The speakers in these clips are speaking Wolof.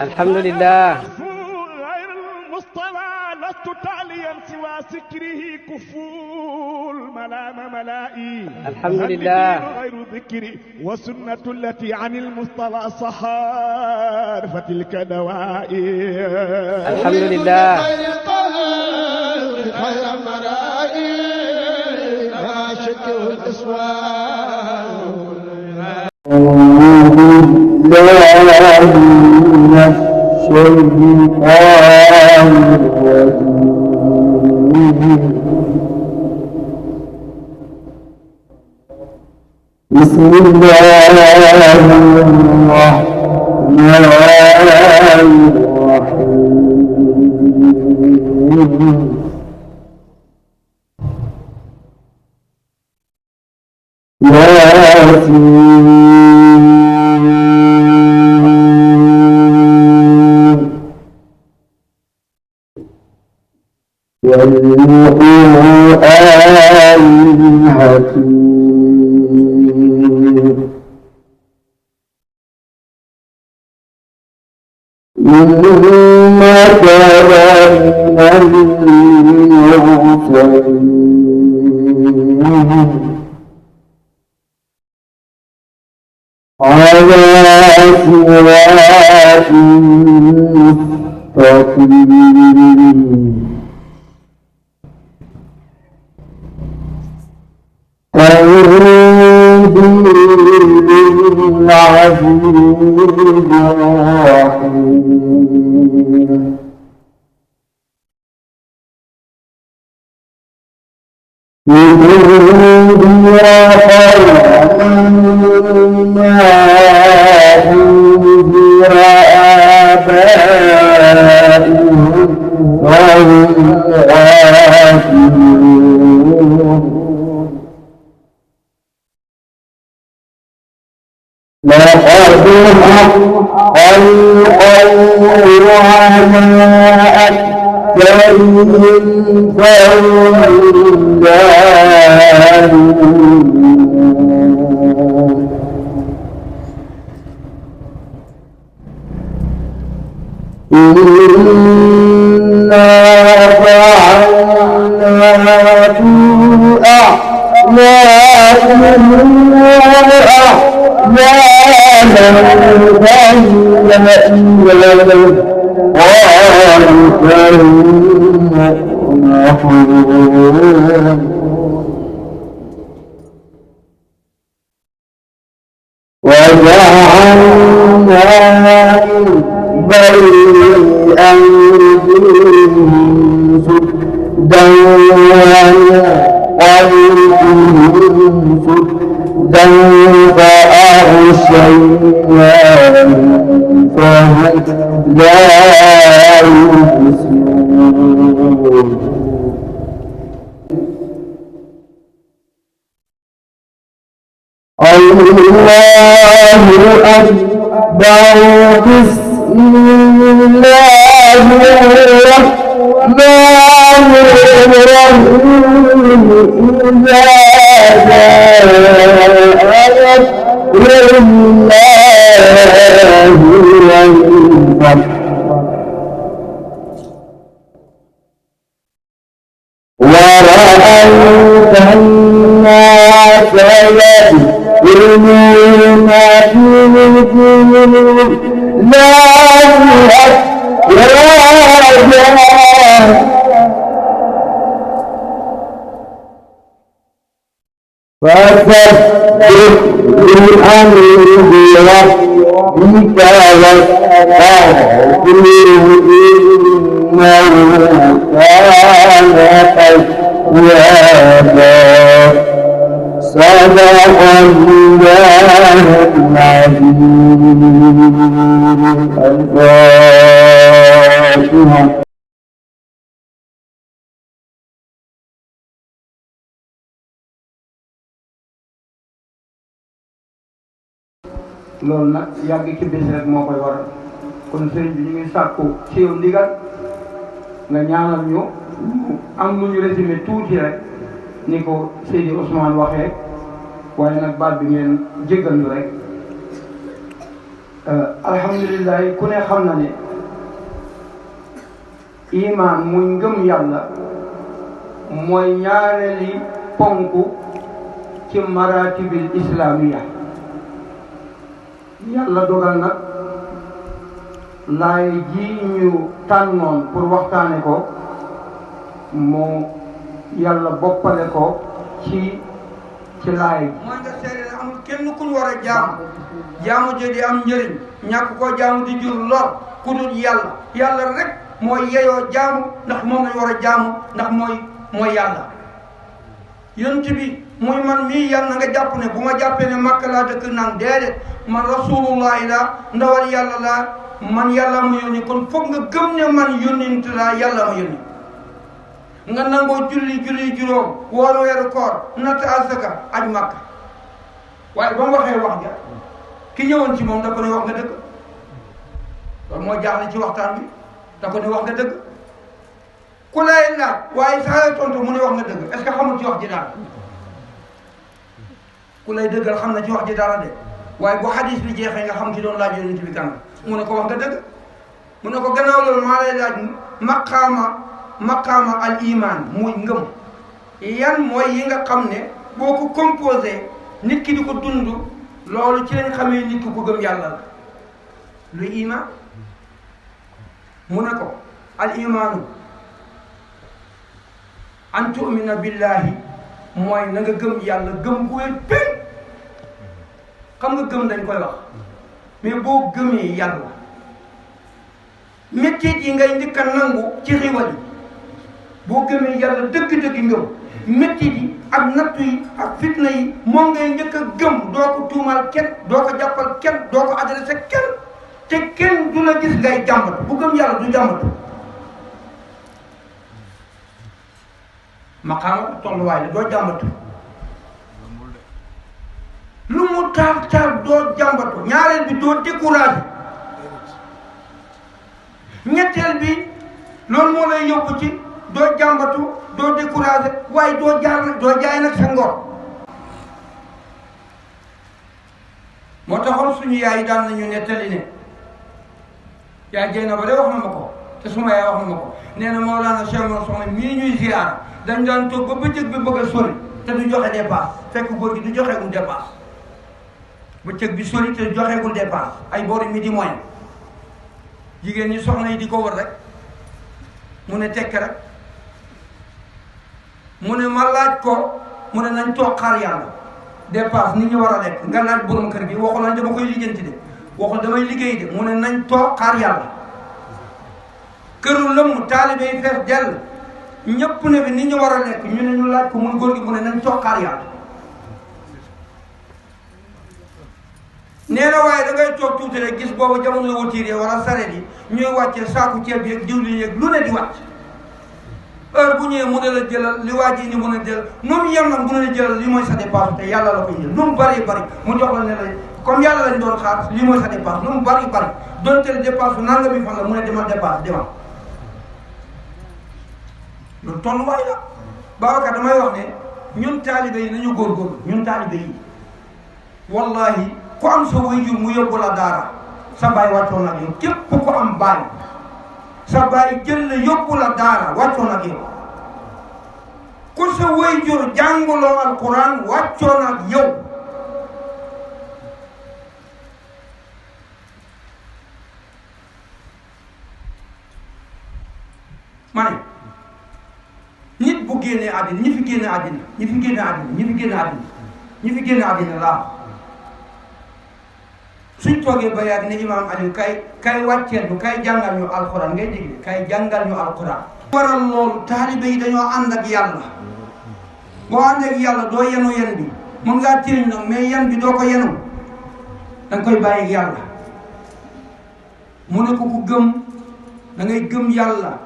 الحمد لله. غير المصطفى لست تاليا سوى سكره كفول ملام ملائي. الحمد لله. غير ذكري وسنة التي عن المصطفى صحار فتلك دوائي. الحمد لله. خير مرائي راشده الاسوار. بسم الله الرحمن الرحيم. والقرآن الحكيم. إنك لمن المرسلين على صراط مستقيم. تنزيل العزيز الرحيم. لتنذر قوما أنذر آباؤهم وهم غافلون. لقد حق القول على أكثرهم فهم لا يؤمنون. إنا جعلنا في أعناقهم وجعلنا بين أيديهم سدا ومن سدا فأغشيناهم فهم لا يبصرون. الله أكبر. بسم الله الرحمن الرحيم. إذا جاءت لله والفتح ورأيت الناس يدخلون في دين الله أفواجا. فسبح بحمد ربك واستغفره إنه كان توابا. صدق الله العظيم. الفاتحة. loolu nag yàgg ci bis rek moo koy waral kon sëriñ bi ñu ngi sàkku ci yow ndigal nga ñaanal ñu am lu ñu résumé tuuti rek ni ko Seydi Ousmane waxee waaye nag baat bi ngeen jéggal ñu rek alhamdulilah ku ne xam na ne iman muy ngëm yàlla mooy ñaareeli ponk ci maratibil islamiya. yàlla dogal nag laay ji ñu tànnoon pour waxtaane ko mu yàlla boppale ko ci laay ji. mooy nga seede ne amul kenn ku ñu war a jaamu ji di am njëriñ ñàkk koo jaamu di jur lor ku dul yàlla rek mooy yeyoo jaamu ndax moom lañ war a jaamu ndax mooy yàlla. yonent bi muy man mii yàlla na nga jàpp ne bu ma jàppee ne Makka laa dëkk naan déedéet man rasulullahi la ndawal yàlla laa man yàlla ma yónni kon foog nga gëm ne man yónnent laa yàlla ma yónni. nga nangoo julli juróom woor weeru koor natt asaka aj Makka waaye ba mu waxee wax ja ki ñëwoon ci moom da ko ne wax nga dëgg loolu moo jaaxle ci waxtaan bi da ko ne wax nga dëgg ku lay laaj waaye saa tontu mu ne wax nga dëgg est-ce que xamul ci wax ji dara ku lay dëggal xam na ci wax ji dara de waaye bu hadis bi jeexee nga xam ci doon laaj yonent bi kan mu ne ko wax nga dëgg mu ne ko gannaaw loolu maa lay laaj maqaama al iman muy ngëm yan mooy yi nga xam ne boo ko composé nit ki di ko dund loolu ci lañ xamee nit ki ko gëm yàlla la luy iman mu ne ko al imaanu an tu'mina billahi mooy na nga gëm yàlla gëm bu wér péng xam nga gëm dañ koy wax mais boo gëmee yàlla métit yi ngay njëkk a nangu ci xiwal yi boo gëmee yàlla dëgg-dëgg ngëm métit yi ak nattu yi ak fitna yi moom ngay njëkk a gëm doo ko tuumaal kenn doo ko jàppal kenn doo ko adressé kenn te kenn du la gis ngay jàmbatu bu gëm yàlla du jàmbatu maqaama tolluwaay la doo jàmbatu lu mu taar doo jàmbatu ñaareel bi doo découragé ñetteel bi loolu moo lay yóbbu ci doo jàmbatu doo découragé waaye doo jaay nag sa ngor moo taxoon suñu yaay yi daan nañu nettali ne yaay jey na ba de wax na ma ko te suma yaay wax na ma ko nee na Mawlana Cheikh Mor Soxna mii ñuy ziyaara dañ daan toog ba bëccëg bi bëgg a sori te du joxe dépasse fekk góor gi du joxeegul dépasse bëccëg bi sori te joxeegul dépasse ay boori midi moyen jigéen ñi soxna yi di ko wër rek mu ne tekk rek mu ne ma laaj ko mu ne nañ toog xaar yàlla dépasse nit ñi war a lekk nga laaj borom kër gi waxul nañ dama koy lijjanti de waxul damay liggéey de mu ne nañ toog xaar yàlla këru lëmm taalibe yi fees dell ñëpp ne bi nit ñi war a lekk ñu ne ñu laaj ko muy góor gi mu ne nañ toog xaar yàlla nee na waaye da ngay toog tuuti rek gis boobu jamono la watiir yi wala sareet yi ñuy wàcce saaku ceeb yeeg diwlin yeeg lu ne di wàcc heure bu ñëwee mu ne la jëlal li waa ji ni mu ne jëlal nu mu yem nag mu ne la jëlal li mooy sa dépense te yàlla la koy jël nu mu bari mu jox la ne la comme yàlla lañ doon xaar li mooy sa dépense nu mu bari donte le dépense bu nangami fan la mu ne demal dépense demal loolu tolluwaay la Babacar damay wax ne ñun taalibe yi nañu góorgóorlu ñun taalibe yi wallahi ku am sa waajur mu yóbbu la daara sa baay wàccoon ak yow képp ku am baay sa baay jël la yóbbu la daara wàccoon ak yow ku sa waajur jànguloo alquran wàccoon ak yow ma ne nit bu génnee àddina ñi fi génne àddina laa suñ toogee ba yàgg ne imaam Aliou kay wàcceel bu kay jàngal ñu alquran ngay dégg kay jàngal ñu alquran waral loolu taalibe yi dañoo ànd ak yàlla boo ànd ak yàlla doo yenu yen bi mën ngaa téeñ nag mais yen bi doo ko yenu danga koy bàyyi ak yàlla mu ne ko ku gëm da ngay gëm yàlla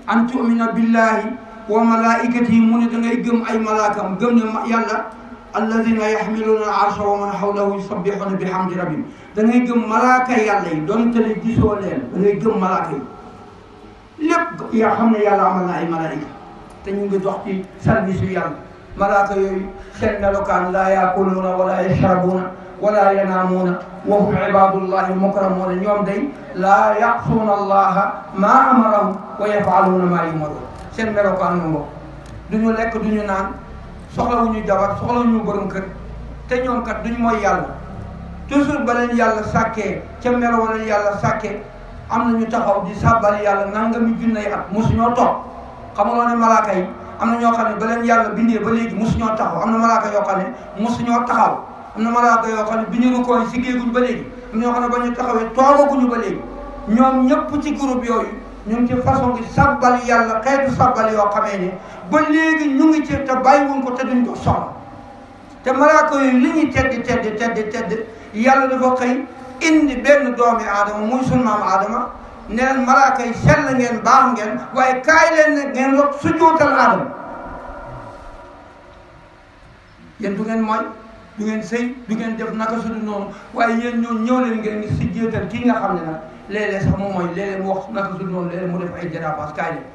an tu'mina billahi wa malaikatihi mu ne da ngay gëm ay malaakam gëm ne yàlla alladina yaxmiluuna arsha wa man xawlahu yusabbixuuna bihamdi rabbihim da ngay gëm malaaka yàlla yi doonte ne gisoo leen da ngay gëm malaaka yi lépp yaa xam ne yàlla amal na ay malaayika te ñu ngi dox ci service yu yàlla malaaka yooyu seen melokaan laa yaakuluuna wala yashrabuuna wala yanaamuuna wa hum ibadullahi mukramuuna ñoom day laa ya'suuna allaha maa amarahum wa yaf'aluuna maa yu'maruun seen melokaan moom duñu lekk duñu naan soxlawuñu jabar soxlawuñu borom kër te ñoom kat duñu mooy yàlla toujours ba leen yàlla sàkkee ca melo leen yàlla sàkkee am na ñu taxaw di sàbbal yàlla nangami junney at mosuñoo toog xamuloo ne malaaka yi am na ñoo xam ne ba leen yàlla bindee ba léegi mosuñoo taxaw am na malaaka yoo xam ne mosuñoo taxaw am na malaaka yoo xam ne bi ñu rukkoo si géeguñ ba léegi am na ñoo xam ne ba ñu taxawee toogaguñu ba léegi ñoom ñëpp ci groupe yooyu ñu ngi ci façon gi sàbbal yàlla xeetu sàbbal yoo xamee ne ba léegi ñu ngi ci te bàyyiwuñ ko te duñ ko soxla te malaaka yooyu li ñuy tedd yàlla dafa xëy indi benn doomi aadama muy sunu maam aadama ne leen malaaka yi sell ngeen baax ngeen waaye kaay leen ne ngeen rot sujjóotal aadama yéen du ngeen mooy du ngeen sëy du ngeen def naka sudu noonu waaye yéen ñoo ñëw leen ngeen ngi sujjóotal kii nga xam ne nag léeg-léeg sax moom mooy léeg-léeg mu wax naka sudu noonu léeg-léeg mu def ay dérapages kaay leen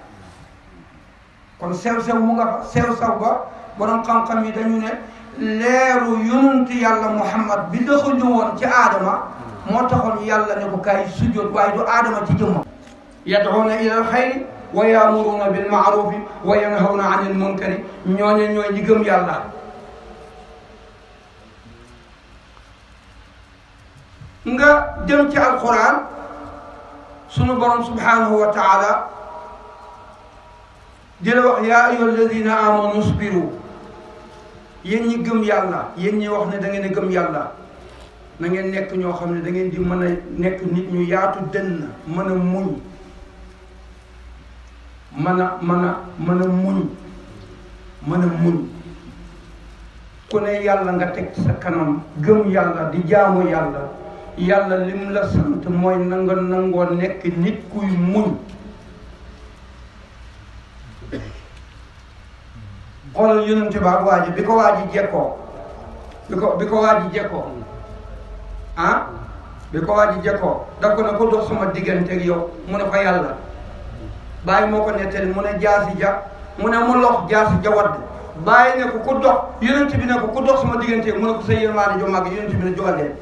kon sew mu nga fa sew ba borom xam-xam yi dañu ne leeru yonentu yàlla Muhammad bi doxuñu woon ci aadama moo taxoon yàlla ne ko kaay sujjóot waaye du aadama ci jëmmam yad'uuna ila alxayri wa ya'muruuna bil ma'ruufi wa yanhawna anil munkari ñooñu ñooy ñi gëm yàlla nga dem ci alquran sunu borom subhanahu wa taala di la wax yaa ayyuha alladina amanu usbiru yéen ñi gëm yàlla yéen ñi wax ne da ngeen a gëm yàlla na ngeen nekk ñoo xam ne da ngeen di mën a nekk nit ñu yaatu dënn mën a muñ mën a muñ ku ne yàlla nga teg sa kanam gëm yàlla di jaamu yàlla yàlla lim la sant mooy nangoo nekk nit kuy muñ xoolal yonente ba ak waa ji bi ko waa ji jekkoo bi ko waa ji jekkoo daf ko ne ko dox sama diggante ak yow mu ne ko yàlla bàyyi moo ko nettali mu ne jaasi ja mu ne mu lox jaasi ja wadd bàyyi ne ko ku dox yonente bi ne ko ku dox sama diggante mu ne ko sa yërmaande jo màgg yonente bi ne jogal leen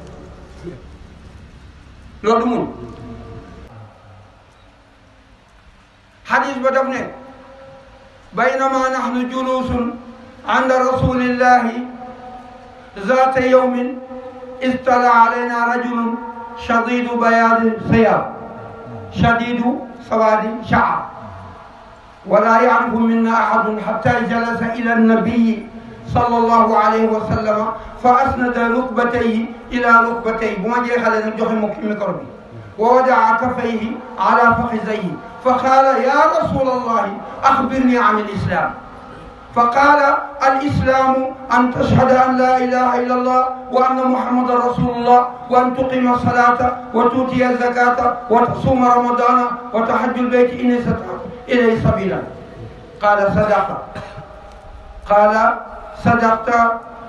loolu du muñ xadis ba daf ne baynama nahnu julusun inda rasulillahi zaata yawmin istala alayna rajulun shadidu bayadi siyab shadidu sawadi sha'r wala ya'rifu minna ahadun hatta jalasa ila an-nabiy sallallahu alayhi wa sallam fa asnada rukbatayhi ila rukbatayhi bu ma jeexalee nag joxe ma micro bi wa wada'a kaffayhi ala fakhidayhi fa qaala ya rasulallahi axbirni an al-islam fa qaala al-islamu an tashhada an la ilaha illa allah wa anna muhammadan rasulullah wa an tuqima salata wa tuutiya zakata wa tasuma ramadana wa tahajja al-bayti in istata'ta ilayhi sabila qaala sadaqta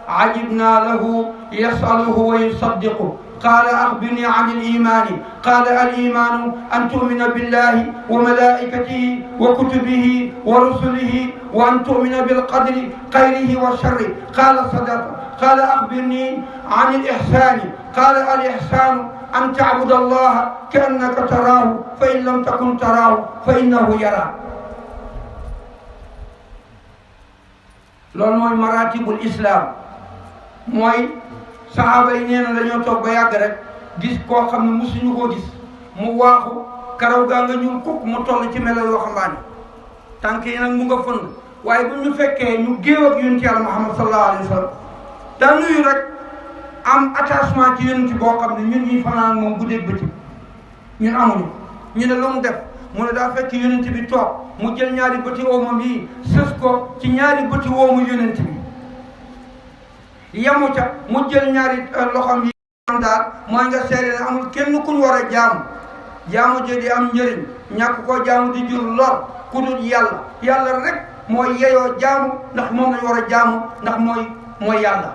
عجبنا له يسأله ويصدقه قال أخبرني عن الإيمان قال الإيمان أن تؤمن بالله وملائكته وكتبه ورسله وأن تؤمن بالقدر خيره وشره قال صدقت قال أخبرني عن الإحسان قال الإحسان أن تعبد الله كأنك تراه فإن لم تكن تراه فإنه يراك loolu mooy maratibul islam mooy saxaaba yi nee na dañoo toog ba yàgg rek gis koo xam ne musuñu koo gis mu waaxu karaw gaa nga ñuul kukk mu toll ci melo yoo xambaane tànk yi nag mu nga fënd waaye bu ñu fekkee ñu géew ak yonent yàlla Muhammad sallallahu alayhi wa sallam daa nuyu rek am attachement ci yonent boo xam ne ñun ñuy fanaan moom guddeeg bëccëg ñun amuñu ñu ne lu mu def mu ne daa fekk yonent bi toog mu jël ñaari bëti oomam yi sës ko ci ñaari bëti oomu yonent bi yamu ca mu jël ñaari loxam yi daal mooy nga seede ne amul kenn kuñ war a jaamu jë di am njëriñ ñàkk koo jaamu di jur lor ku dul yàlla rek mooy yeyoo jaamu ndax moom lañ war a jaamu ndax mooy yàlla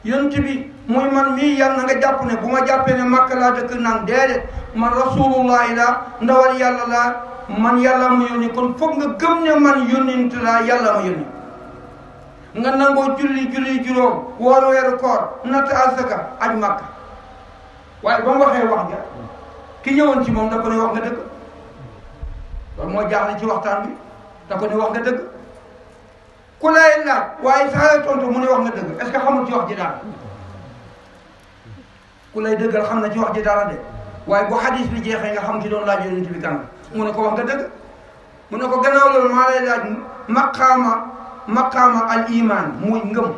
yonent bi muy man mii yàlla na nga jàpp ne bu ma jàppee ne Makka laa dëkk nang déedéet man rasulullahi la ndawal yàlla laa man yàlla ma yónni kon foog nga gëm ne man yónnent laa yàlla ma yónni nga nangoo julli juróom woor weeru koor natt asaka aj Makka waaye ba mu waxee wax ja ki ñëwoon ci moom da ko ne wax nga dëgg loolu moo jaaxle ci waxtaan bi da ko ne wax nga dëgg ku lay laaj waaye saa tontu mu ne wax nga dëgg est-ce que xamul ci wax ji dara ku lay dëggal xam na ci wax ji dara de waaye bu hadis bi jeexee nga xam ci doon laaj yonent bi kan mu ne ko wax nga dëgg mu ne ko gannaaw loolu maa lay laaj maqaama al iman muy ngëm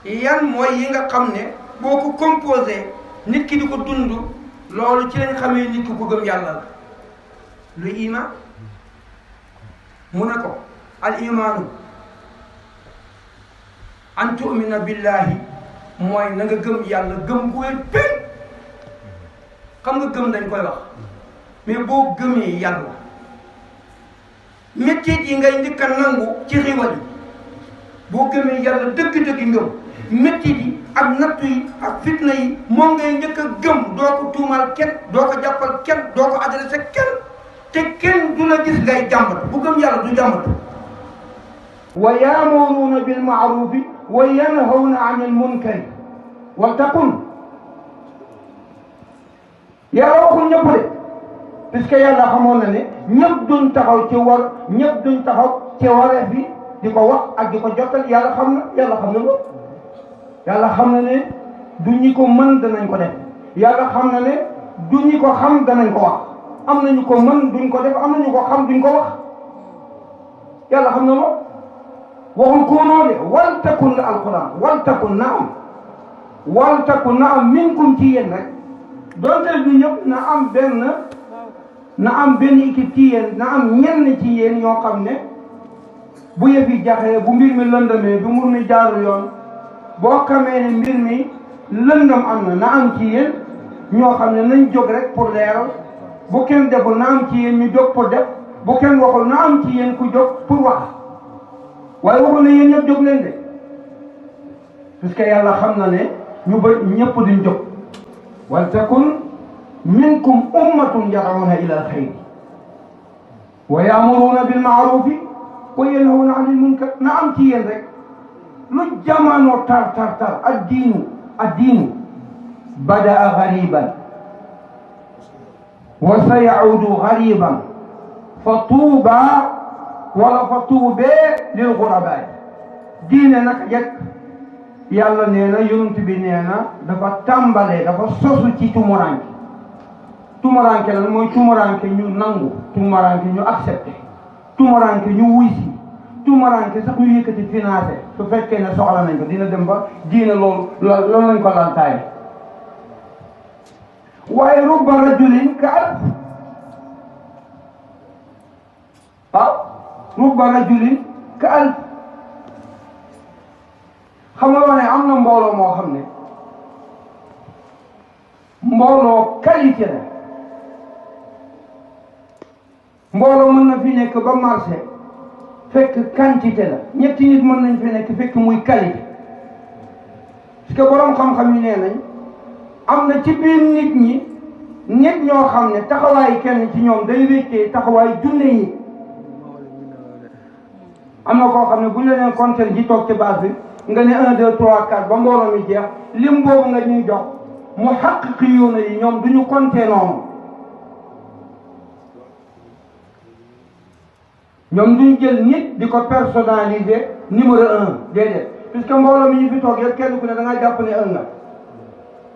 yan mooy yi nga xam ne boo ko composé nit ki di ko dund loolu ci lañ xamee nit ki ko gëm yàlla la luy iman mu ne ko al imaanu an tu'mina billahi mooy na nga gëm yàlla gëm bu wér péng xam nga gëm dañ koy wax mais boo gëmee yàlla métit yi ngay njëkk a nangu ci xiwal yi boo gëmee yàlla dëgg-dëgg ngëm métit yi ak nattu yi ak fitna yi moom ngay njëkk a gëm doo ko tuumal kenn doo ko jàppal kenn doo ko adressé kenn te kenn du la gis ngay jàmbat bu gëm yàlla du jàmbat wa yaamuruuna bil maarufi wa yanhawna anil munkari wal takun yàlla waxul ñëpp de puisque yàlla xamoon na ne ñëpp duñ taxaw ci war ñëpp duñ taxaw ci wareef bi di ko wax ak di ko jottal yàlla xam na loolu yàlla xam na ne du ñi ko mën danañ ko def yàlla xam na ne du ñi ko xam danañ ko wax am nañu ko mën duñ ko def am nañu ko xam duñ ko wax yàlla xam na loolu waxul koonoo de wal takun la alquran wal takun na am minkum ci yéen rek donte du ñëpp na am benn équipe ci yéen na am ñenn ci yéen ñoo xam ne bu yëf yi jaxee bu mbir mi lëndamee bu mbir mi jaarul yoon boo xamee ne mbir mi lëndam am na am ci yéen ñoo xam ne nañ jóg rek pour leeral bu kenn deful na am ci yéen ñu jóg pour def bu kenn waxul na am ci yéen ku jóg pour wax waaye waxul ne yéen ñëpp jóg leen de parce que yàlla xam na ne ñu ba ñëpp duñ jóg wal takun minkum ummatun yad'una ila alxayri wa ya'muruna bil ma'rufi wa yanhawna anil munkar na am ci yéen rek lu jamono tar addiinu bada'a ghariban wa sayaudu ghariban fa tuubee lil ghurabaa diine nag yegg yàlla nee na yonent bi nee na dafa tàmbalee dafa sosu ci tumuranke lan mooy tumuranke ñu nangu tumuranke ñu accepté tumuranke ñu wuysi tumuranke sax ñu yëkkati financé su fekkee ne soxla nañ ko dina dem ba diine loolu lañ ko laltaaye waaye rubba rajulin ka alf rubba rajulin ka alf xam nga ne am na mbooloo moo xam ne mbooloo qualité la mbooloo mën na fi nekk ba marché fekk quantité la ñetti nit mën nañ fi nekk fekk muy qualité parce que borom xam-xam yi nee nañ am na ci biir nit ñi nit ñoo xam ne taxawaay kenn ci ñoom day wéccee taxawaay junne yi am na koo xam ne bu ñu la nee compteur ji toog ci base bi nga ne 1 2 3 4 ba mbooloo mi jeex lim boobu nga ñuy jox mu xaqiqiyuuna yi ñoom duñu compter noonu ñoom duñ jël nit di ko personnaliser numéro 1 déedéet puisque mbooloo mi ñu fi toog yëpp kenn ku ne da ngaa jàpp ne 1 nga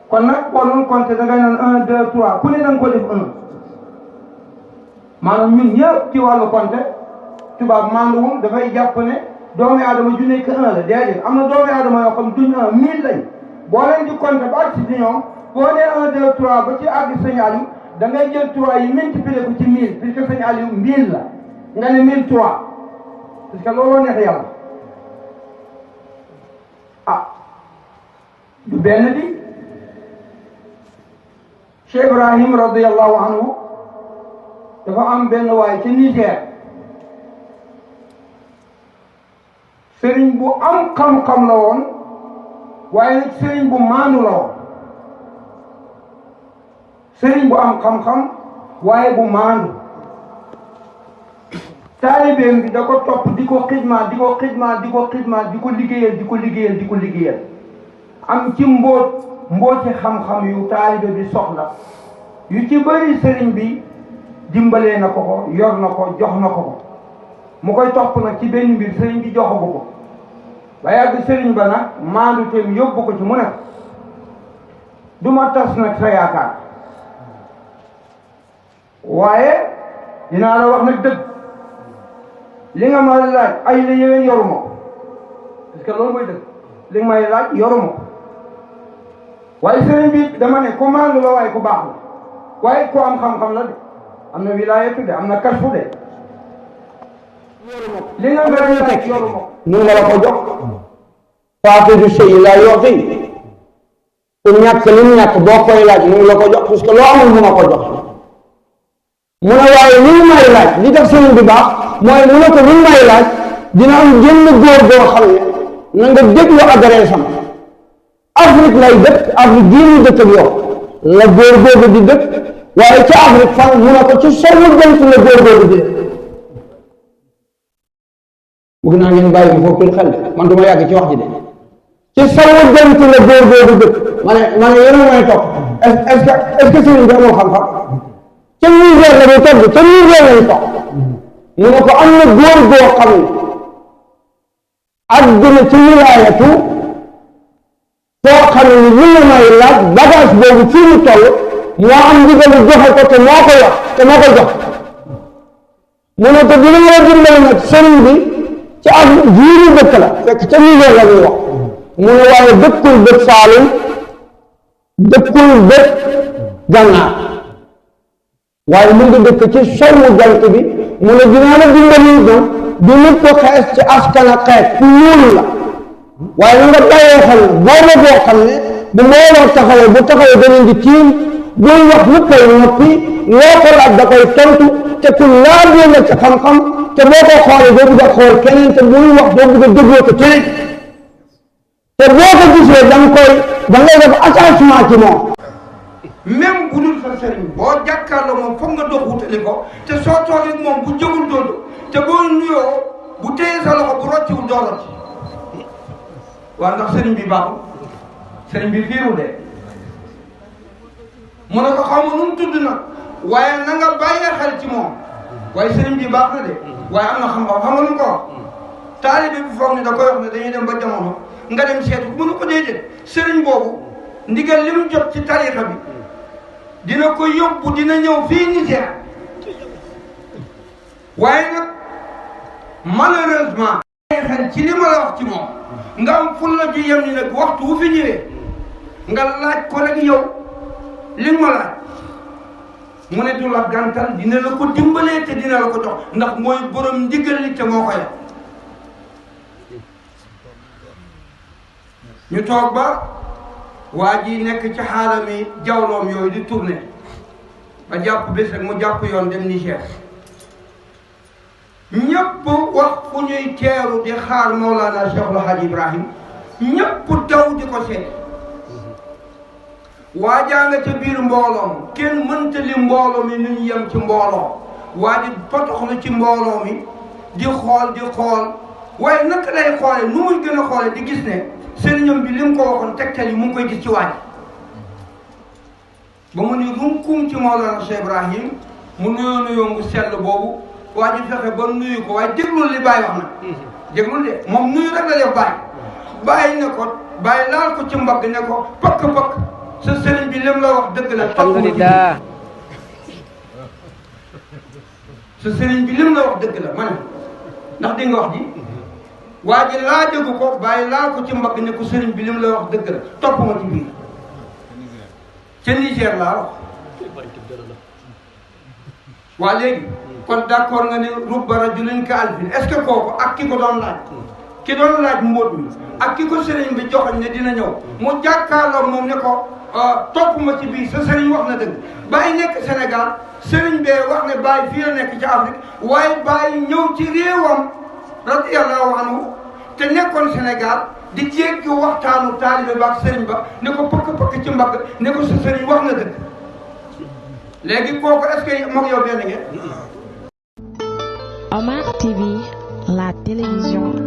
kon nag boo doon compter da ngay naan 1 2 3 ku ne da nga ko def 1 maanaam ñun ñëpp ci wàllu compter tubaab maanduwul dafay jàpp ne doomi aadama ju nekk 1 la déedéet am na doomi aadama yoo xam duñ 1 1000 lañ boo leen di compter ba àgg si ñoom boo nee 1 2 3 ba ci àgg Sëñ Aliou da ngay jël 3 yi multiplier ko ci 1000 puisque Sëñ Aliou 1000 la nga ne 1003 parce que looloo neex yàlla du benn bi Cheikh Ibrahim radiyallahu anhu dafa am benn waay ci Niger sëriñ bu am xam-xam la woon waaye nag sëriñ bu maandu la woon sëriñ bu am xam-xam waaye bu maandu taalibeem bi da ko topp di ko xidma di ko xidma di ko xidma di ko liggéeyal di ko liggéeyal di ko liggéeyal am ci mbooti xam-xam yu taalibe bi soxla yu ci bëri sëriñ bi dimbalee na ko yor na ko jox na ko mu koy topp nag ci benn mbir sëriñ bi joxagu ko ba yàgg sëriñ ba nag maandu teem yóbbu ko ci mu ne du ma tas nag sa yaakaar waaye dinaa la wax nag dëgg li nga ma laaj ay la yéwén yoruma ko parce que loolu mooy dëgg li nga may laaj yoruma ko waaye sëriñ bi dama ne ku maandu la waaye ku baax la waaye ku am xam-xam la de am na wilaayatu de am na kasfu de li nga may laaj yoruma ko mun nga la ko jox faatidu shay laa yu'ti ku ñàkk li mu ñàkk boo koy laaj mun la ko jox parce que loo amul mun a ko jox mu ne waaye li mu may laaj li tax sëriñ bi baax mooy mu ne ko li mu may laaj dina am génn góor boo xam ne na nga déglu adresse am Afrique lay dëkk Afrique gii mu dëkk ak yow la góor boobu di dëkk waaye ca Afrique fan mu ne ko ci sowu jant la góor boobu di dëkk bëgg naa ngeen bàyyi ma foofu xel de man du ma yàgg ci wax ji de ci sowu jant la góor boobu dëkk ma ne yéen a may topp est-ce que sëriñ bi amul xam-xam ca Niger la muy togg ca Niger lañ toog mu ne ko am na góor boo xam ne àdduna ci wilaayatu foo xam ne li la may laaj bagage boobu fii mu toll moo am ndigalu joxe ko te moo ko wax te moo ko jox mu ne ko dina la dimbali nag sëriñ bi ci ak jiiru dëkk la fekk ca Niger la muy wax mu ne waaye dëkkul bët Saalum dëkkul bët Gànnaar waaye mu ngi dëkk ci sowu jant bi mu ne dinaa la dimbali doon du nit ko xees ci askan ak xeet ku ñuul la waaye na nga bàyyee xel booba boo xam ne bu mbooloo taxawee bu taxawee da leen di tiim buy wax lu koy noppi loo ko laaj da koy tontu te ku laajee la ci xam-xam te boo ko xoolee doo bëgg a xool keneen te buy wax doo bëgg a dégloo ko keneen te boo ko gisee da ngay def attachement ci moom même bu dul sa sëriñ boo jàkkaarloo moom foog nga dox wutali ko te soo toogee moom bu jógul doodu te boo nuyoo bu téye sa loxo bu rocciwul doo rocci waaw ndax sëriñ bi baaxul sëriñ bi fiiru de mu ne ko xaw ma nu mu tudd nag waaye na nga bàyyee xel ci moom waaye sëriñ bi baax na de waaye am na xam-xam xam nga nu mu ko wax taalibe bi foog ne da koy wax ne dañuy dem ba jamono nga dem seetu mënu ko déedéet sëriñ boobu ndigal li mu jot ci tariixa bi dina ko yóbbu dina ñëw fii Niger waaye nag malheureusement xel ci li ma la wax ci moom nga am ful la ji yem ni nag waxtu wu fi ñëwee nga laaj ko rek yow li ma laaj mu ne du la gàntal dina la ko dimbalee te dina la ko jox ndax mooy borom ndigal li te moo ko yor ñu toog ba waa ji nekk ci xaalami jawloom yooyu di tourné ba jàpp bés rek mu jàpp yoon dem Niger ñëpp wax fu ñuy teeru di xaar Mawlana Cheikhul Hadji Ibrahim ñëpp daw di ko seet waa jaa nga ca biir mbooloom kenn mënta li mbooloo mi nu ñu yem ci mbooloo waa di potoxlu ci mbooloo mi di xool waaye naka lay xoole nu muy gën a xoole di gis ne sëriñam bi li mu ko waxoon tegtal yi mu ngi koy gis ci waa ji ba mu ni runkum ci Mawlana Cheikh Ibrahim mu nuyoo ngu sell boobu waa ji fexe ba nuyu ko waaye déglul li Baye wax na déglul de moom nuyu rek la def Baye ne ko Baye laal ko ci mbagg ne ko pakk sa sëriñ bi lim la wax dëgg la alhamdulillah sa sëriñ bi lim la wax dëgg la ma ne ndax di nga wax ji waa ji laajagu ko Baye laal ko ci mbagg ne ko sëriñ bi lim la wax dëgg la topp ma ci biir ca Niger laa wax waa léegi kon d'accord nga ne rubba rajulin ka alfin est-ce que kooku ak ki ko doon laaj ki doon laaj mbóot mi ak ki ko sëriñ bi joxoñ ne dina ñëw mu jàkkaarloo moom ne ko topp ma ci biir sa sëriñ wax na dëgg Baye nekk Sénégal sëriñ bee wax ne Baye fii la nekk ci Afrique waaye Baye ñëw ci réewam radiyallahu anhu te nekkoon Sénégal di jéggi waxtaanu taalibe ba ak sëriñ ba ne ko pëkk ci mbagg ne ko sa sëriñ wax na dëgg léegi kooku est-ce que moom yow benn ngeen Omar TV, la télévision